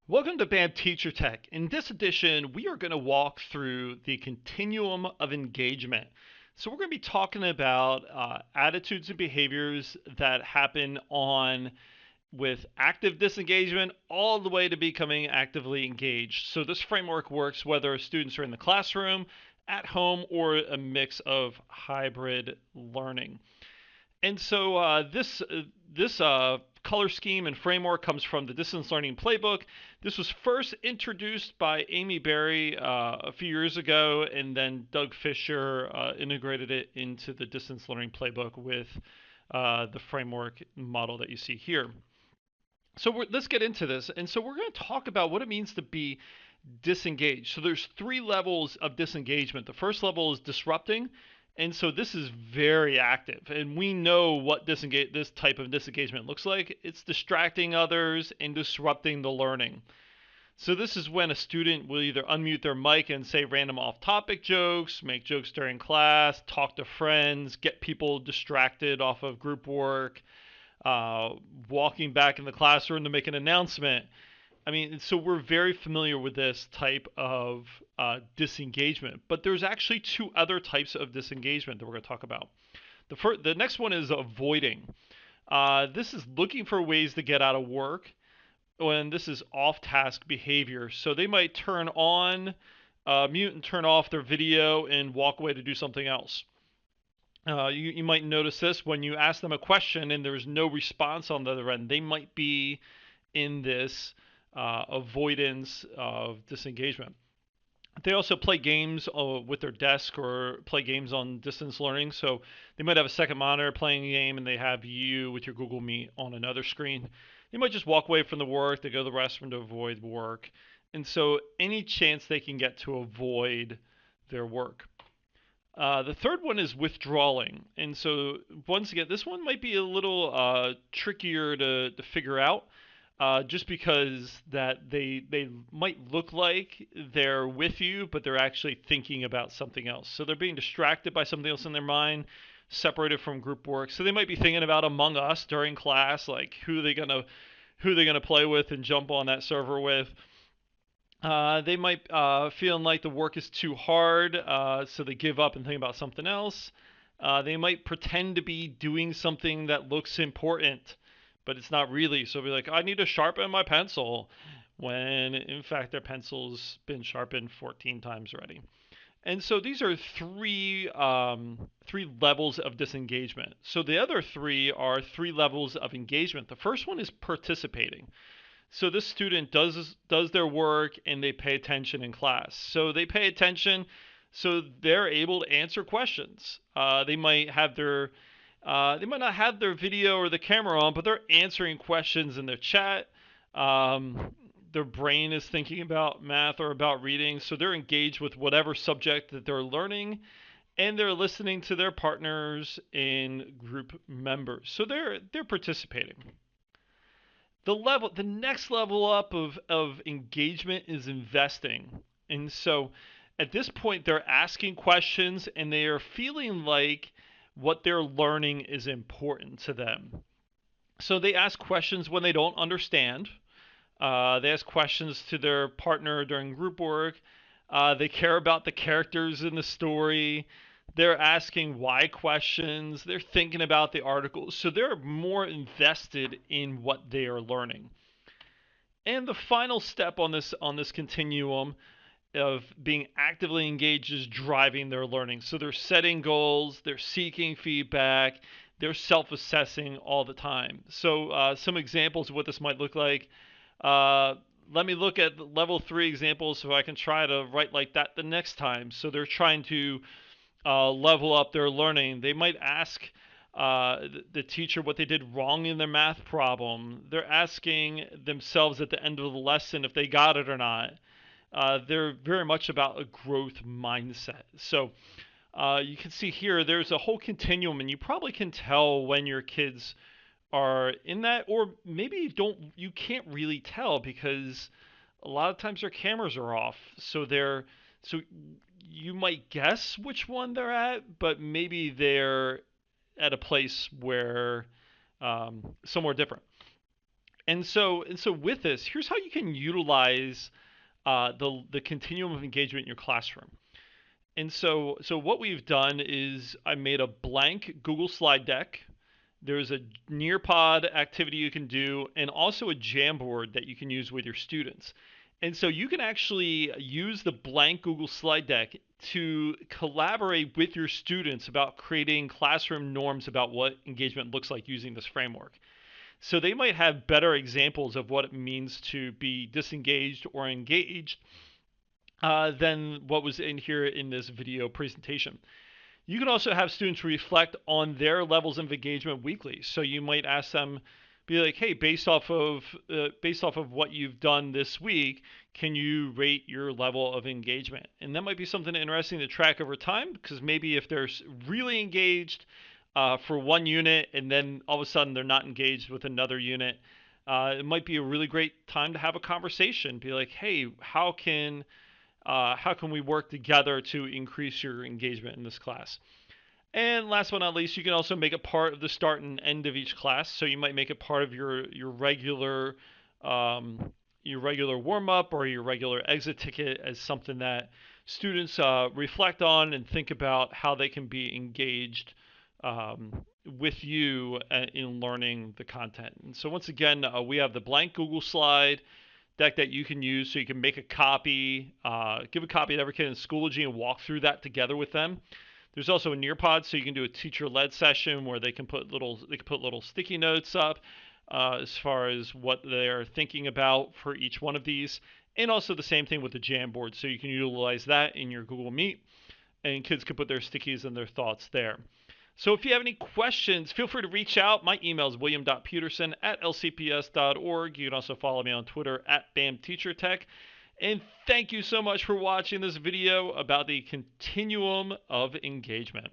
Welcome to Band Teacher Tech. In this edition, we are going to walk through the continuum of engagement. So we're going to be talking about attitudes and behaviors that happen on with active disengagement all the way to becoming actively engaged. So this framework works whether students are in the classroom, at home, or a mix of hybrid learning. And so this color scheme and framework comes from the Distance Learning Playbook. This was first introduced by Amy Berry a few years ago, and then Doug Fisher integrated it into the Distance Learning Playbook with the framework model that you see here. So let's get into this. And so we're going to talk about what it means to be disengaged. So there's three levels of disengagement. The first level is disrupting, and so this is very active, and we know what this type of disengagement looks like. It's distracting others and disrupting the learning. So this is when a student will either unmute their mic and say random off-topic jokes, make jokes during class, talk to friends, get people distracted off of group work, walking back in the classroom to make an announcement. I mean, so we're very familiar with this type of disengagement, but there's actually two other types of disengagement that we're going to talk about. The next one is avoiding. This is looking for ways to get out of work, and this is off-task behavior. So they might turn on, mute and turn off their video and walk away to do something else. You might notice this when you ask them a question and there's no response on the other end. They might be in this avoidance of disengagement. They also play games with their desk or play games on distance learning. So they might have a second monitor playing a game and they have you with your Google Meet on another screen. They might just walk away from the work, they go to the restroom to avoid work. And so any chance they can get to avoid their work. The third one is withdrawing. And so once again, this one might be a little trickier to figure out. Just because that they might look like they're with you, but they're actually thinking about something else. So they're being distracted by something else in their mind, separated from group work. So they might be thinking about Among Us during class, like who they gonna play with and jump on that server with. They might feeling like the work is too hard, so they give up and think about something else. They might pretend to be doing something that looks important, but it's not really. So they'll be like, I need to sharpen my pencil, when in fact their pencil's been sharpened 14 times already. And so these are three levels of disengagement. So the other three are three levels of engagement. The first one is participating. So this student does their work and they pay attention in class. So they pay attention, so they're able to answer questions. They might not have their video or the camera on, but they're answering questions in their chat. Their brain is thinking about math or about reading, so they're engaged with whatever subject that they're learning, and they're listening to their partners and group members. So they're participating. The next level up of engagement is investing. And so at this point they're asking questions and they are feeling like what they're learning is important to them. So they ask questions when they don't understand. They ask questions to their partner during group work. They care about the characters in the story. They're asking why questions. They're thinking about the articles. So they're more invested in what they are learning. And the final step on this continuum of being actively engaged is driving their learning. So they're setting goals, they're seeking feedback, they're self-assessing all the time. So some examples of what this might look like. Let me look at level 3 examples so I can try to write like that the next time. So they're trying to level up their learning. They might ask the teacher what they did wrong in their math problem. They're asking themselves at the end of the lesson if they got it or not. They're very much about a growth mindset. So you can see here there's a whole continuum, and you probably can tell when your kids are in that, or maybe you can't really tell because a lot of times their cameras are off. So you might guess which one they're at, but maybe they're at a place where somewhere different. And so with this, here's how you can utilize the continuum of engagement in your classroom. And so what we've done is I made a blank Google slide deck. There's a Nearpod activity you can do, and also a Jamboard that you can use with your students. And so you can actually use the blank Google slide deck to collaborate with your students about creating classroom norms about what engagement looks like using this framework. So they might have better examples of what it means to be disengaged or engaged than what was in here in this video presentation. You can also have students reflect on their levels of engagement weekly. So you might ask them, be like, hey, based off of what you've done this week, can you rate your level of engagement? And that might be something interesting to track over time, because maybe if they're really engaged for one unit and then all of a sudden they're not engaged with another unit, it might be a really great time to have a conversation. Be like, hey, how can we work together to increase your engagement in this class? And last but not least, you can also make it part of the start and end of each class. So you might make it part of your regular warm up or your regular exit ticket as something that students reflect on and think about how they can be engaged with you in learning the content. And so once again, we have the blank Google slide deck that you can use, so you can make a copy, give a copy to every kid in Schoology and walk through that together with them. There's also a Nearpod, so you can do a teacher-led session where they can put little sticky notes up as far as what they're thinking about for each one of these, and also the same thing with the Jamboard, so you can utilize that in your Google Meet, and kids can put their stickies and their thoughts there. So if you have any questions, feel free to reach out. My email is william.peterson@lcps.org. You can also follow me on Twitter @BAMTeacherTech. And thank you so much for watching this video about the continuum of engagement.